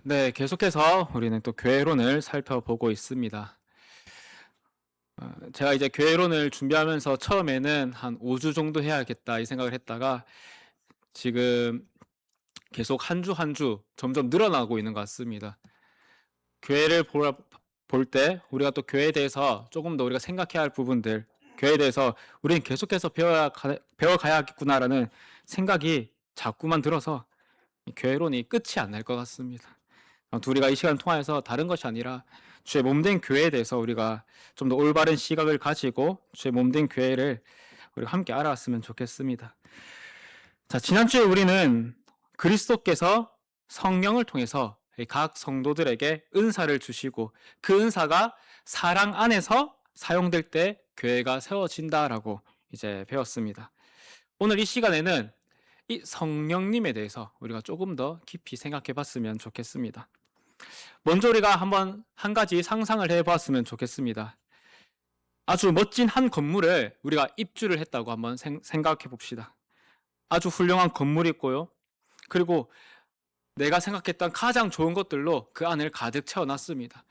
네, 계속해서 우리는 또 교회론을 살펴보고 있습니다. 제가 이제 교회론을 준비하면서 처음에는 한 5주 정도 해야겠다 이 생각을 했다가 지금 계속 한 주 한 주 점점 늘어나고 있는 것 같습니다. 교회를 볼 때 우리가 또 교회에 대해서 조금 더 우리가 생각해야 할 부분들, 교회에 대해서 우리는 계속해서 배워가야겠구나라는 생각이 자꾸만 들어서 교회론이 끝이 안 날 것 같습니다. 우리가 이 시간 통하여서 다른 것이 아니라 주의 몸된 교회에 대해서 우리가 좀 더 올바른 시각을 가지고 주의 몸된 교회를 우리가 함께 알아왔으면 좋겠습니다. 자, 지난주에 우리는 그리스도께서 성령을 통해서 각 성도들에게 은사를 주시고 그 은사가 사랑 안에서 사용될 때 교회가 세워진다라고 이제 배웠습니다. 오늘 이 시간에는 이 성령님에 대해서 우리가 조금 더 깊이 생각해 봤으면 좋겠습니다. 먼저 우리가 한번 한 가지 상상을 해보았으면 좋겠습니다. 아주 멋진 한 건물을 우리가 입주를 했다고 한번 생각해 봅시다. 아주 훌륭한 건물이 있고요. 그리고 내가 생각했던 가장 좋은 것들로 그 안을 가득 채워놨습니다.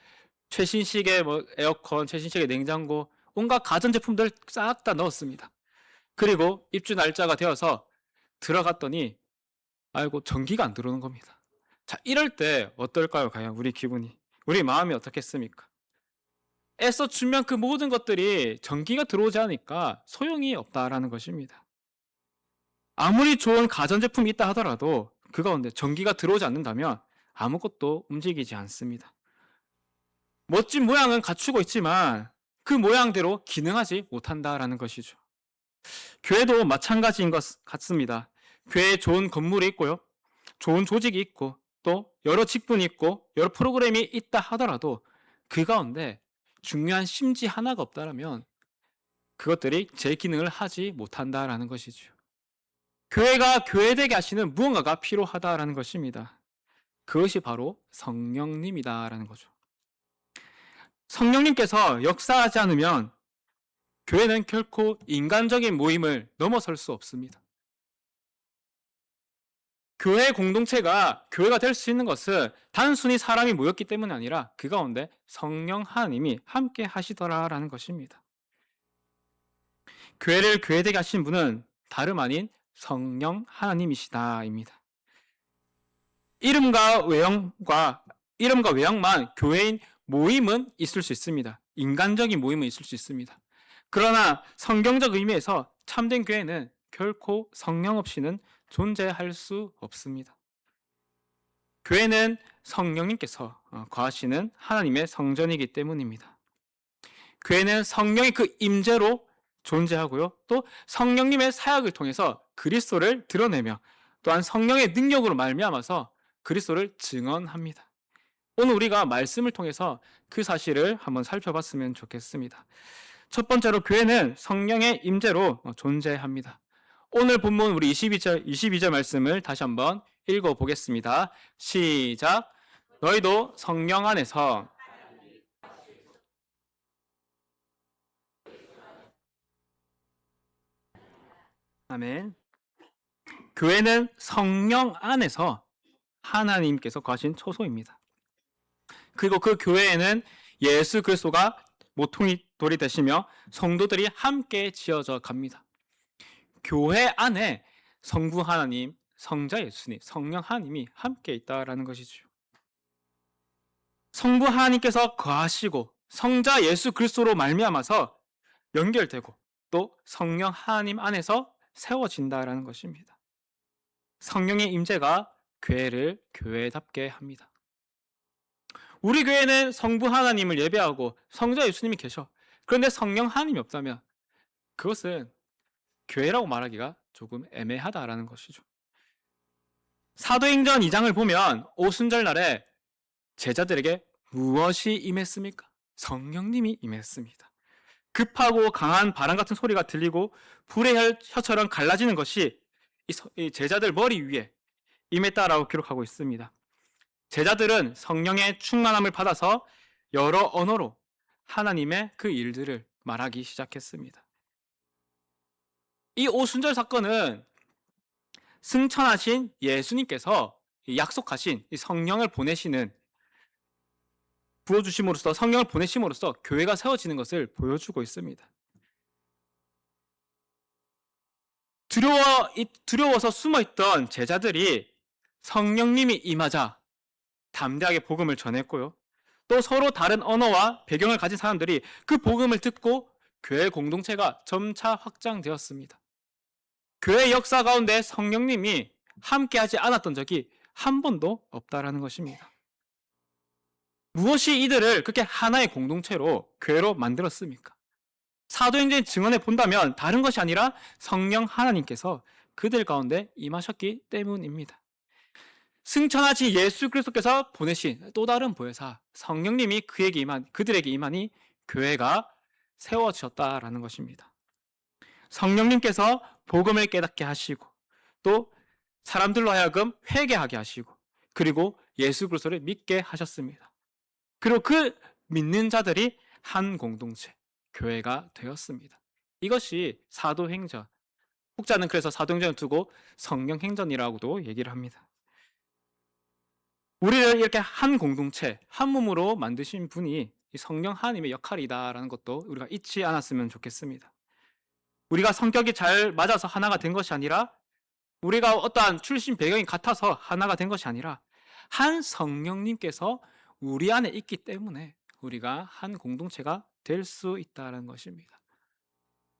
최신식의 에어컨, 최신식의 냉장고, 온갖 가전제품들 싹 다 넣었습니다. 그리고 입주 날짜가 되어서 들어갔더니 아이고 전기가 안 들어오는 겁니다. 자, 이럴 때 어떨까요? 과연 우리 기분이, 우리 마음이 어떻겠습니까? 애써 주면 그 모든 것들이 전기가 들어오지 않으니까 소용이 없다라는 것입니다. 아무리 좋은 가전제품이 있다 하더라도 그 가운데 전기가 들어오지 않는다면 아무것도 움직이지 않습니다. 멋진 모양은 갖추고 있지만 그 모양대로 기능하지 못한다라는 것이죠. 교회도 마찬가지인 것 같습니다. 교회에 좋은 건물이 있고요. 좋은 조직이 있고 또 여러 직분이 있고 여러 프로그램이 있다 하더라도 그 가운데 중요한 심지 하나가 없다면 그것들이 제 기능을 하지 못한다라는 것이죠. 교회가 교회되게 하시는 무언가가 필요하다라는 것입니다. 그것이 바로 성령님이다라는 거죠. 성령님께서 역사하지 않으면 교회는 결코 인간적인 모임을 넘어설 수 없습니다. 교회 공동체가 교회가 될 수 있는 것은 단순히 사람이 모였기 때문이 아니라 그 가운데 성령 하나님이 함께 하시더라라는 것입니다. 교회를 교회되게 하신 분은 다름 아닌 성령 하나님이시다입니다. 이름과 외형만 교회인 모임은 있을 수 있습니다. 인간적인 모임은 있을 수 있습니다. 그러나 성경적 의미에서 참된 교회는 결코 성령 없이는 존재할 수 없습니다. 교회는 성령님께서 거하시는 하나님의 성전이기 때문입니다. 교회는 성령의 그 임재로 존재하고요. 또 성령님의 사역을 통해서 그리스도를 드러내며 또한 성령의 능력으로 말미암아서 그리스도를 증언합니다. 오늘 우리가 말씀을 통해서 그 사실을 한번 살펴봤으면 좋겠습니다. 첫 번째로 교회는 성령의 임재로 존재합니다. 오늘 본문 우리 22절 말씀을 다시 한번 읽어보겠습니다. 시작. 너희도 성령 안에서 아멘. 교회는 성령 안에서 하나님께서 거하신 초소입니다. 그리고 그 교회에는 예수 그리스도가 모퉁이 돌이 되시며 성도들이 함께 지어져 갑니다. 교회 안에 성부 하나님, 성자 예수님, 성령 하나님이 함께 있다라는 것이죠. 성부 하나님께서 거하시고 성자 예수 그리스도로 말미암아서 연결되고 또 성령 하나님 안에서 세워진다라는 것입니다. 성령의 임재가 교회를 교회답게 합니다. 우리 교회는 성부 하나님을 예배하고 성자 예수님이 계셔. 그런데 성령 하나님이 없다면 그것은 교회라고 말하기가 조금 애매하다라는 것이죠. 사도행전 2장을 보면 오순절 날에 제자들에게 무엇이 임했습니까? 성령님이 임했습니다. 급하고 강한 바람 같은 소리가 들리고 불의 혀처럼 갈라지는 것이 이 제자들 머리 위에 임했다라고 기록하고 있습니다. 제자들은 성령의 충만함을 받아서 여러 언어로 하나님의 그 일들을 말하기 시작했습니다. 이 오순절 사건은 승천하신 예수님께서 이 약속하신 이 성령을 보내시는 부어주심으로써 성령을 보내심으로써 교회가 세워지는 것을 보여주고 있습니다. 두려워서 숨어있던 제자들이 성령님이 임하자 담대하게 복음을 전했고요. 또 서로 다른 언어와 배경을 가진 사람들이 그 복음을 듣고 교회 공동체가 점차 확장되었습니다. 교회 역사 가운데 성령님이 함께하지 않았던 적이 한 번도 없다라는 것입니다. 무엇이 이들을 그렇게 하나의 공동체로 교회로 만들었습니까? 사도행전 증언해 본다면 다른 것이 아니라 성령 하나님께서 그들 가운데 임하셨기 때문입니다. 승천하신 예수 그리스도께서 보내신 또 다른 보혜사 성령님이 그들에게 임하니 교회가 세워졌다라는 것입니다. 성령님께서 복음을 깨닫게 하시고 또 사람들로 하여금 회개하게 하시고 그리고 예수 그리스도를 믿게 하셨습니다. 그리고 그 믿는 자들이 한 공동체, 교회가 되었습니다. 이것이 사도행전. 혹자는 그래서 사도행전을 두고 성령행전이라고도 얘기를 합니다. 우리를 이렇게 한 공동체, 한 몸으로 만드신 분이 성령 하나님의 역할이다라는 것도 우리가 잊지 않았으면 좋겠습니다. 우리가 성격이 잘 맞아서 하나가 된 것이 아니라 우리가 어떠한 출신 배경이 같아서 하나가 된 것이 아니라 한 성령님께서 우리 안에 있기 때문에 우리가 한 공동체가 될 수 있다는 것입니다.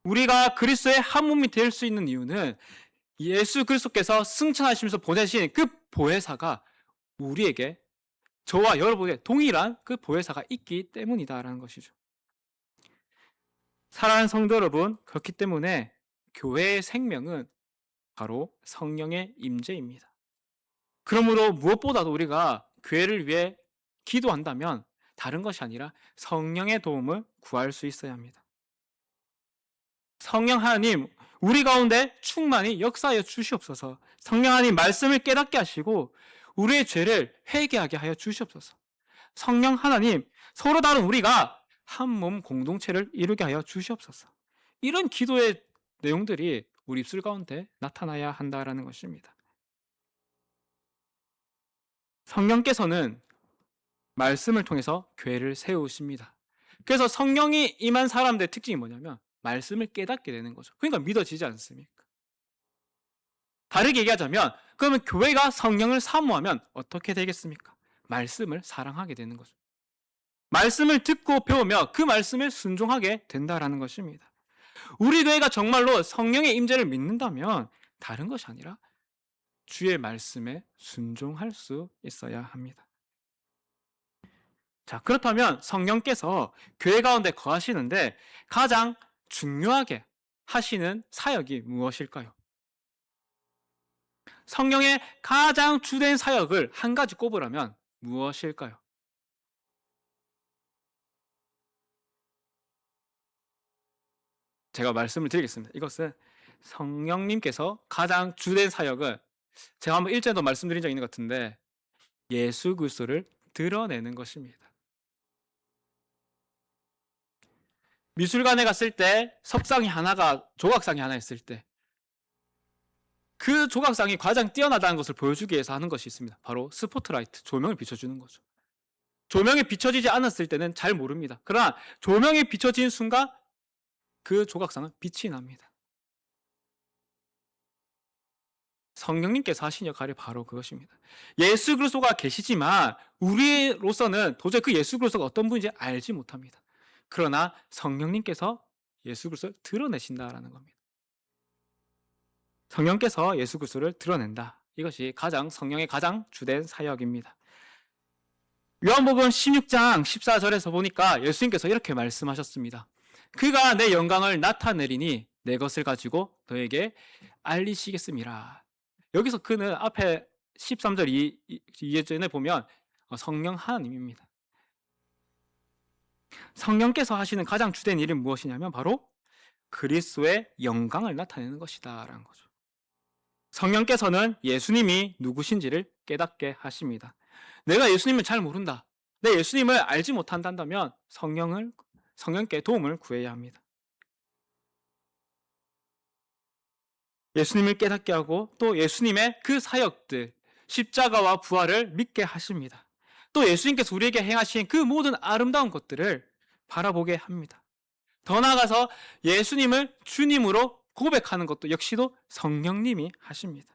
우리가 그리스도의 한 몸이 될 수 있는 이유는 예수 그리스도께서 승천하시면서 보내신 그 보혜사가 우리에게 저와 여러분의 동일한 그 보혜사가 있기 때문이다라는 것이죠. 사랑하는 성도 여러분, 그렇기 때문에 교회의 생명은 바로 성령의 임재입니다. 그러므로 무엇보다도 우리가 교회를 위해 기도한다면 다른 것이 아니라 성령의 도움을 구할 수 있어야 합니다. 성령 하나님, 우리 가운데 충만히 역사하여 주시옵소서. 성령 하나님 말씀을 깨닫게 하시고 우리의 죄를 회개하게 하여 주시옵소서. 성령 하나님, 서로 다른 우리가 한 몸 공동체를 이루게 하여 주시옵소서. 이런 기도의 내용들이 우리 입술 가운데 나타나야 한다라는 것입니다. 성령께서는 말씀을 통해서 교회를 세우십니다. 그래서 성령이 임한 사람들의 특징이 뭐냐면 말씀을 깨닫게 되는 거죠. 그러니까 믿어지지 않습니까? 다르게 얘기하자면 그러면 교회가 성령을 사모하면 어떻게 되겠습니까? 말씀을 사랑하게 되는 거죠. 말씀을 듣고 배우며 그 말씀에 순종하게 된다라는 것입니다. 우리 교회가 정말로 성령의 임재를 믿는다면 다른 것이 아니라 주의 말씀에 순종할 수 있어야 합니다. 자, 그렇다면 성령께서 교회 가운데 거하시는데 가장 중요하게 하시는 사역이 무엇일까요? 성령의 가장 주된 사역을 한 가지 꼽으라면 무엇일까요? 제가 말씀을 드리겠습니다. 이것은 성령님께서 가장 주된 사역을 제가 한번 일전에도 말씀드린 적이 있는 것 같은데 예수 그리스도를 드러내는 것입니다. 미술관에 갔을 때 조각상이 하나 있을 때 그 조각상이 가장 뛰어나다는 것을 보여주기 위해서 하는 것이 있습니다. 바로 스포트라이트, 조명을 비춰주는 거죠. 조명이 비춰지지 않았을 때는 잘 모릅니다. 그러나 조명이 비춰진 순간 그 조각상은 빛이 납니다. 성령님께서 하신 역할이 바로 그것입니다. 예수 그리스도가 계시지만 우리로서는 도저히 그 예수 그리스도가 어떤 분인지 알지 못합니다. 그러나 성령님께서 예수 그리스도를 드러내신다라는 겁니다. 성령께서 예수 그리스도를 드러낸다. 이것이 성령의 가장 주된 사역입니다. 요한복음 16장 14절에서 보니까 예수님께서 이렇게 말씀하셨습니다. 그가 내 영광을 나타내리니 내 것을 가지고 너에게 알리시겠음이라. 여기서 그는 앞에 13절 이해전에 보면 성령 하나님입니다. 성령께서 하시는 가장 주된 일은 무엇이냐면 바로 그리스도의 영광을 나타내는 것이다 라는 거죠. 성령께서는 예수님이 누구신지를 깨닫게 하십니다. 내가 예수님을 잘 모른다. 내 예수님을 알지 못한다면 성령께 도움을 구해야 합니다. 예수님을 깨닫게 하고 또 예수님의 그 사역들, 십자가와 부활을 믿게 하십니다. 또 예수님께서 우리에게 행하신 그 모든 아름다운 것들을 바라보게 합니다. 더 나아가서 예수님을 주님으로 고백하는 것도 역시도 성령님이 하십니다.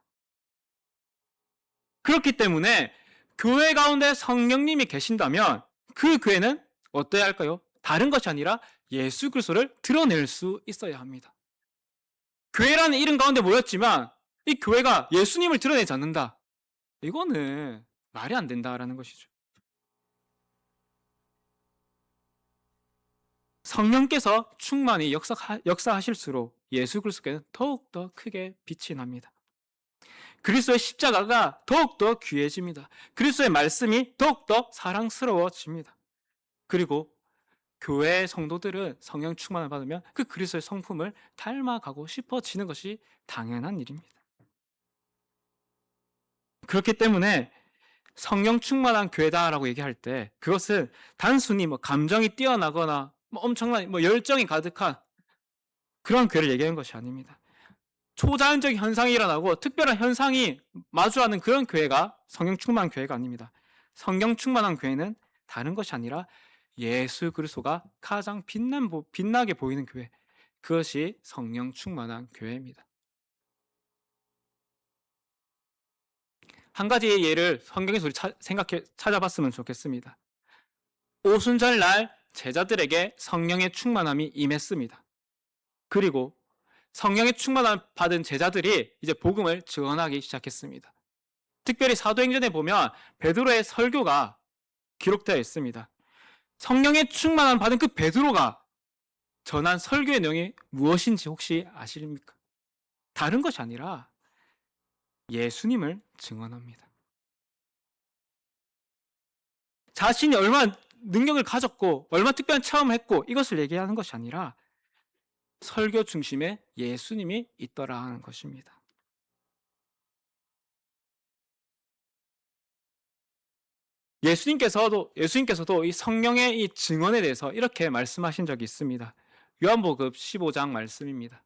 그렇기 때문에 교회 가운데 성령님이 계신다면 그 교회는 어때야 할까요? 다른 것이 아니라 예수 그리스도를 드러낼 수 있어야 합니다. 교회라는 이름 가운데 모였지만 이 교회가 예수님을 드러내지 않는다. 이거는 말이 안 된다라는 것이죠. 성령께서 충만히 역사하실수록 예수 그리스도께는 더욱더 크게 빛이 납니다. 그리스도의 십자가가 더욱더 귀해집니다. 그리스도의 말씀이 더욱더 사랑스러워집니다. 그리고 교회 성도들은 성령 충만을 받으면 그 그리스도의 성품을 닮아가고 싶어지는 것이 당연한 일입니다. 그렇기 때문에 성령 충만한 교회다라고 얘기할 때 그것은 단순히 감정이 뛰어나거나 엄청난 열정이 가득한 그런 교회를 얘기하는 것이 아닙니다. 초자연적 현상이 일어나고 특별한 현상이 마주하는 그런 교회가 성령 충만한 교회가 아닙니다. 성령 충만한 교회는 다른 것이 아니라 예수 그리스도가 가장 빛나게 보이는 교회, 그것이 성령 충만한 교회입니다. 한 가지의 예를 성경에서 우리 찾아봤으면 좋겠습니다. 오순절날 제자들에게 성령의 충만함이 임했습니다. 그리고 성령의 충만함 받은 제자들이 이제 복음을 증언하기 시작했습니다. 특별히 사도행전에 보면 베드로의 설교가 기록되어 있습니다. 성령의 충만함 받은 그 베드로가 전한 설교의 내용이 무엇인지 혹시 아십니까? 다른 것이 아니라 예수님을 증언합니다. 자신이 얼마나 능력을 가졌고 얼마나 특별한 체험을 했고 이것을 얘기하는 것이 아니라 설교 중심에 예수님이 있더라 하는 것입니다. 예수님께서도 이 성령의 이 증언에 대해서 이렇게 말씀하신 적이 있습니다. 요한복음 15장 말씀입니다.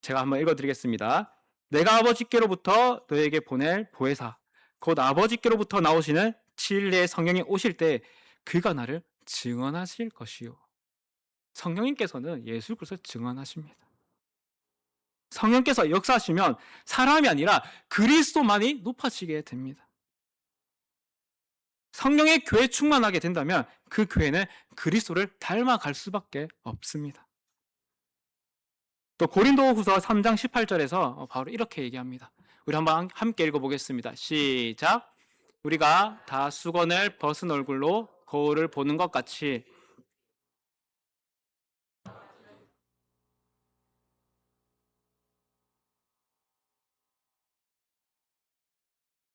제가 한번 읽어드리겠습니다. 내가 아버지께로부터 너에게 보낼 보혜사 곧 아버지께로부터 나오시는 진리의 성령이 오실 때 그가 나를 증언하실 것이요. 성령님께서는 예수 그리스도를 증언하십니다. 성령께서 역사하시면 사람이 아니라 그리스도만이 높아지게 됩니다. 성령의 교회 충만하게 된다면 그 교회는 그리스도를 닮아갈 수밖에 없습니다. 또 고린도후서 3장 18절에서 바로 이렇게 얘기합니다. 우리 한번 함께 읽어보겠습니다. 시작. 우리가 다 수건을 벗은 얼굴로 거울을 보는 것 같이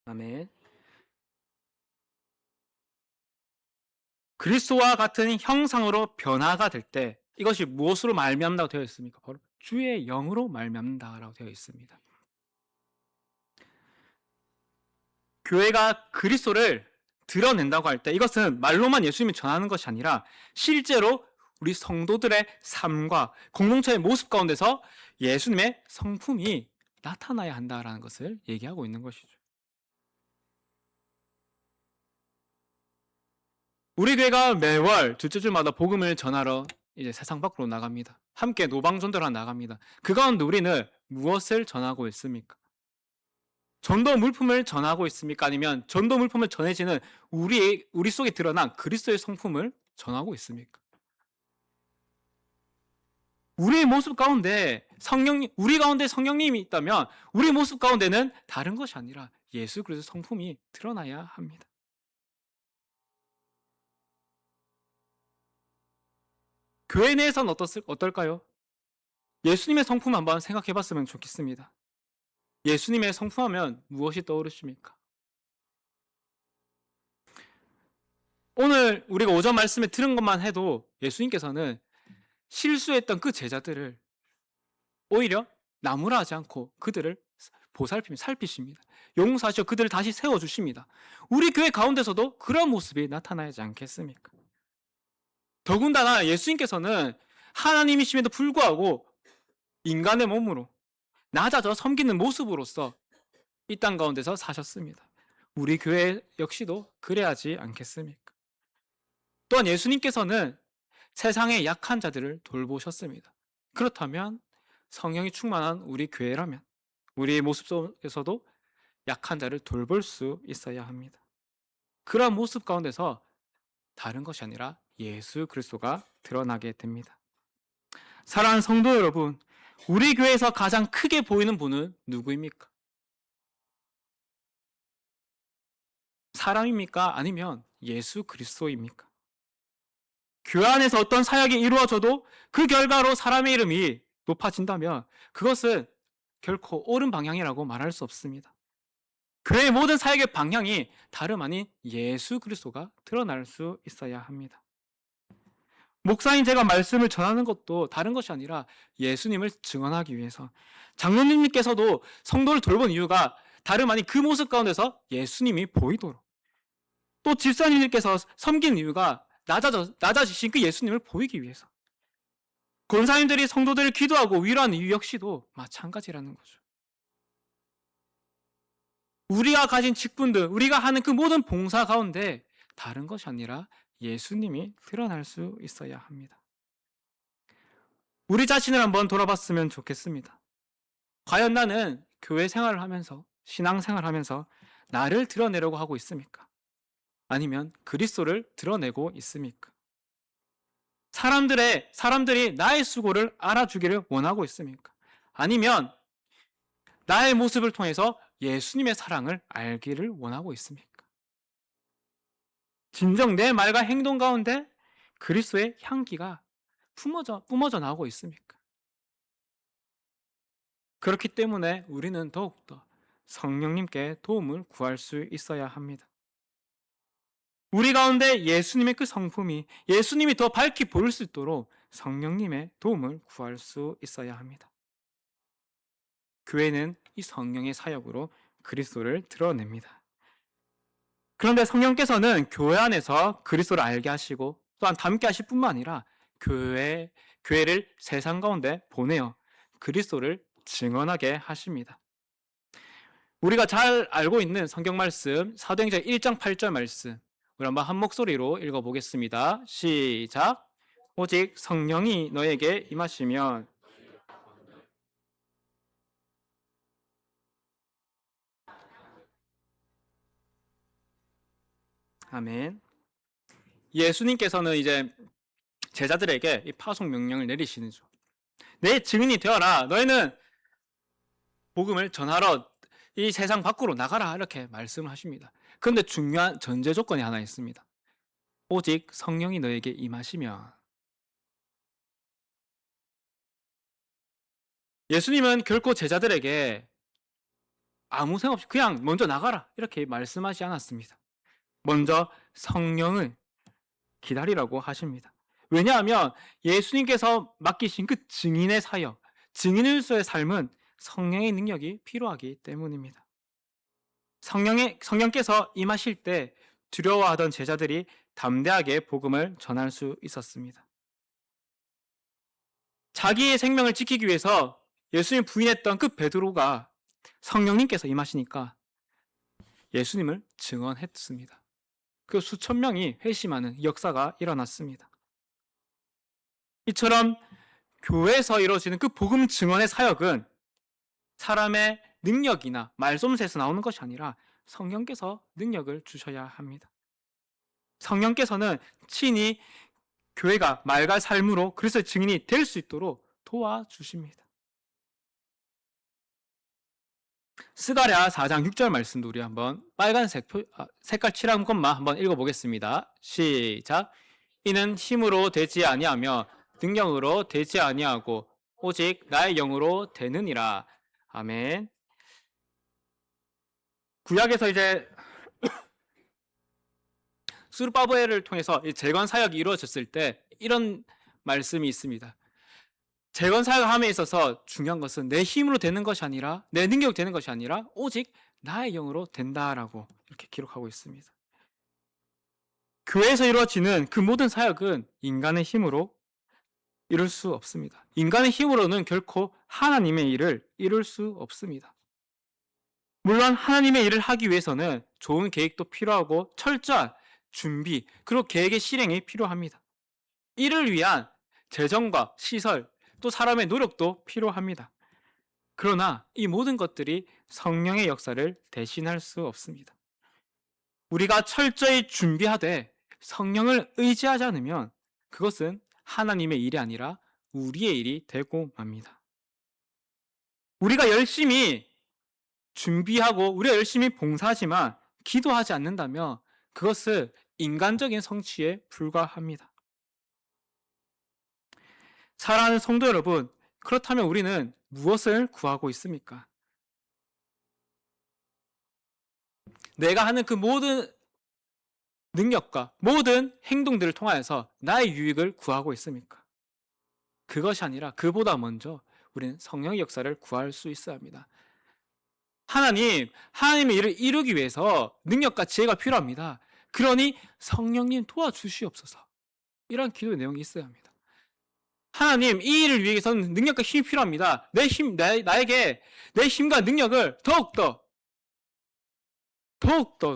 아멘. 그리스도와 같은 형상으로 변화가 될 때 이것이 무엇으로 말미암는다고 되어 있습니까? 바로 주의 영으로 말미암는다라고 되어 있습니다. 교회가 그리스도를 드러낸다고 할 때 이것은 말로만 예수님이 전하는 것이 아니라 실제로 우리 성도들의 삶과 공동체의 모습 가운데서 예수님의 성품이 나타나야 한다라는 것을 얘기하고 있는 것이죠. 우리 교회가 매월 둘째 주마다 복음을 전하러 이제 세상 밖으로 나갑니다. 함께 노방전도를 나갑니다. 그 가운데 우리는 무엇을 전하고 있습니까? 전도 물품을 전하고 있습니까? 아니면 전도 물품을 전해지는 우리 속에 드러난 그리스도의 성품을 전하고 있습니까? 우리의 모습 가운데 우리 가운데 성령님이 있다면 우리 모습 가운데는 다른 것이 아니라 예수 그리스도의 성품이 드러나야 합니다. 교회 내에서는 어떨까요? 예수님의 성품 한번 생각해 봤으면 좋겠습니다. 예수님의 성품하면 무엇이 떠오르십니까? 오늘 우리가 오전 말씀에 들은 것만 해도 예수님께서는 실수했던 그 제자들을 오히려 나무라하지 않고 그들을 살피십니다. 용서하시고 그들을 다시 세워주십니다. 우리 교회 가운데서도 그런 모습이 나타나지 않겠습니까? 더군다나 예수님께서는 하나님이심에도 불구하고 인간의 몸으로 낮아져 섬기는 모습으로서 이 땅 가운데서 사셨습니다. 우리 교회 역시도 그래야지 않겠습니까? 또한 예수님께서는 세상의 약한 자들을 돌보셨습니다. 그렇다면 성령이 충만한 우리 교회라면 우리의 모습 속에서도 약한 자를 돌볼 수 있어야 합니다. 그러한 모습 가운데서 다른 것이 아니라 예수 그리스도가 드러나게 됩니다. 사랑하는 성도 여러분, 우리 교회에서 가장 크게 보이는 분은 누구입니까? 사람입니까? 아니면 예수 그리스도입니까? 교회 안에서 어떤 사역이 이루어져도 그 결과로 사람의 이름이 높아진다면 그것은 결코 옳은 방향이라고 말할 수 없습니다. 교회의 모든 사역의 방향이 다름 아닌 예수 그리스도가 드러날 수 있어야 합니다. 목사인 제가 말씀을 전하는 것도 다른 것이 아니라 예수님을 증언하기 위해서, 장로님께서도 성도를 돌본 이유가 다름 아닌 그 모습 가운데서 예수님이 보이도록, 또 집사님들께서 섬긴 이유가 낮아지신 그 예수님을 보이기 위해서, 권사님들이 성도들을 기도하고 위로하는 이유 역시도 마찬가지라는 거죠. 우리가 가진 직분들, 우리가 하는 그 모든 봉사 가운데 다른 것이 아니라 예수님이 드러날 수 있어야 합니다. 우리 자신을 한번 돌아봤으면 좋겠습니다. 과연 나는 교회 생활을 하면서, 신앙 생활을 하면서 나를 드러내려고 하고 있습니까? 아니면 그리스도를 드러내고 있습니까? 사람들이 나의 수고를 알아주기를 원하고 있습니까? 아니면 나의 모습을 통해서 예수님의 사랑을 알기를 원하고 있습니까? 진정 내 말과 행동 가운데 그리스도의 향기가 뿜어져 나오고 있습니까? 그렇기 때문에 우리는 더욱더 성령님께 도움을 구할 수 있어야 합니다. 우리 가운데 예수님의 그 성품이, 예수님이 더 밝히 보일 수 있도록 성령님의 도움을 구할 수 있어야 합니다. 교회는 이 성령의 사역으로 그리스도를 드러냅니다. 그런데 성령께서는 교회 안에서 그리스도를 알게 하시고 또한 닮게 하실 뿐만 아니라 교회를 세상 가운데 보내어 그리스도를 증언하게 하십니다. 우리가 잘 알고 있는 성경 말씀, 사도행전 1장 8절 말씀, 우리 한번 한 목소리로 읽어보겠습니다. 시작. 오직 성령이 너에게 임하시면 아멘. 예수님께서는 이제 제자들에게 이 파송 명령을 내리시는죠. 내 증인이 되어라. 너희는 복음을 전하러 이 세상 밖으로 나가라. 이렇게 말씀을 하십니다. 그런데 중요한 전제 조건이 하나 있습니다. 오직 성령이 너에게 임하시면. 예수님은 결코 제자들에게 아무 생각 없이 그냥 먼저 나가라. 이렇게 말씀하지 않았습니다. 먼저 성령을 기다리라고 하십니다. 왜냐하면 예수님께서 맡기신 그 증인의 사역, 증인으로서의 삶은 성령의 능력이 필요하기 때문입니다. 성령께서 임하실 때 두려워하던 제자들이 담대하게 복음을 전할 수 있었습니다. 자기의 생명을 지키기 위해서 예수님 부인했던 그 베드로가 성령님께서 임하시니까 예수님을 증언했습니다. 그 수천 명이 회심하는 역사가 일어났습니다. 이처럼 교회에서 이루어지는 그 복음 증언의 사역은 사람의 능력이나 말솜새에서 나오는 것이 아니라 성령께서 능력을 주셔야 합니다. 성령께서는 친히 교회가 말과 삶으로 그리스도의 증인이 될 수 있도록 도와주십니다. 스가랴 4장 6절 말씀도 우리 한번 빨간색 색깔 칠한 것만 한번 읽어보겠습니다. 시작. 이는 힘으로 되지 아니하며 능력으로 되지 아니하고 오직 나의 영으로 되느니라. 아멘. 구약에서 이제 수르바벨을 통해서 재건 사역이 이루어졌을 때 이런 말씀이 있습니다. 재건 사역함에 있어서 중요한 것은 내 힘으로 되는 것이 아니라, 내 능력으로 되는 것이 아니라 오직 나의 영으로 된다라고 이렇게 기록하고 있습니다. 교회에서 이루어지는 그 모든 사역은 인간의 힘으로 이룰 수 없습니다. 인간의 힘으로는 결코 하나님의 일을 이룰 수 없습니다. 물론 하나님의 일을 하기 위해서는 좋은 계획도 필요하고 철저한 준비, 그리고 계획의 실행이 필요합니다. 이를 위한 재정과 시설, 또 사람의 노력도 필요합니다. 그러나 이 모든 것들이 성령의 역사를 대신할 수 없습니다. 우리가 철저히 준비하되 성령을 의지하지 않으면 그것은 하나님의 일이 아니라 우리의 일이 되고 맙니다. 우리가 열심히 준비하고 우리가 열심히 봉사하지만 기도하지 않는다면 그것은 인간적인 성취에 불과합니다. 사랑하는 성도 여러분, 그렇다면 우리는 무엇을 구하고 있습니까? 내가 하는 그 모든 능력과 모든 행동들을 통하여서 나의 유익을 구하고 있습니까? 그것이 아니라 그보다 먼저 우리는 성령의 역사를 구할 수 있어야 합니다. 하나님의 일을 이루기 위해서 능력과 지혜가 필요합니다. 그러니 성령님 도와주시옵소서. 이런 기도의 내용이 있어야 합니다. 하나님, 이 일을 위해서는 능력과 힘이 필요합니다. 나에게 내 힘과 능력을 더욱더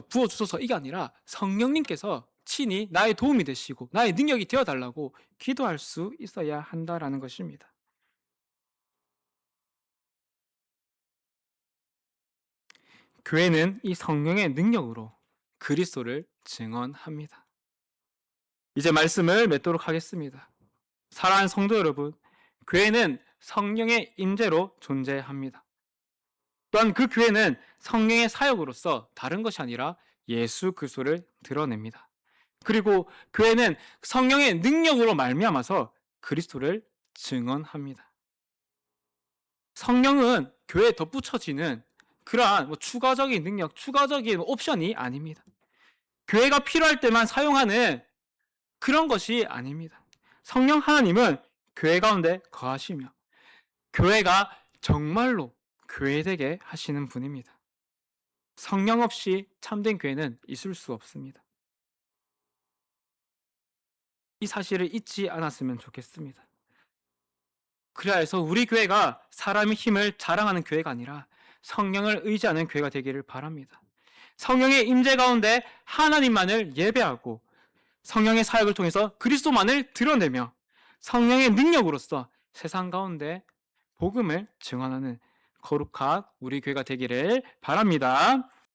부어주소서. 이게 아니라 성령님께서 친히 나의 도움이 되시고 나의 능력이 되어달라고 기도할 수 있어야 한다라는 것입니다. 교회는 이 성령의 능력으로 그리스도를 증언합니다. 이제 말씀을 맺도록 하겠습니다. 사랑하는 성도 여러분, 교회는 성령의 임재로 존재합니다. 또한 그 교회는 성령의 사역으로서 다른 것이 아니라 예수 그리스도를 드러냅니다. 그리고 교회는 성령의 능력으로 말미암아서 그리스도를 증언합니다. 성령은 교회에 덧붙여지는 그러한 추가적인 능력, 추가적인 옵션이 아닙니다. 교회가 필요할 때만 사용하는 그런 것이 아닙니다. 성령 하나님은 교회 가운데 거하시며 교회가 정말로 교회되게 하시는 분입니다. 성령 없이 참된 교회는 있을 수 없습니다. 이 사실을 잊지 않았으면 좋겠습니다. 그래야 해서 우리 교회가 사람의 힘을 자랑하는 교회가 아니라 성령을 의지하는 교회가 되기를 바랍니다. 성령의 임재 가운데 하나님만을 예배하고 성령의 사역을 통해서 그리스도만을 드러내며 성령의 능력으로서 세상 가운데 복음을 증언하는 거룩한 우리 교회가 되기를 바랍니다.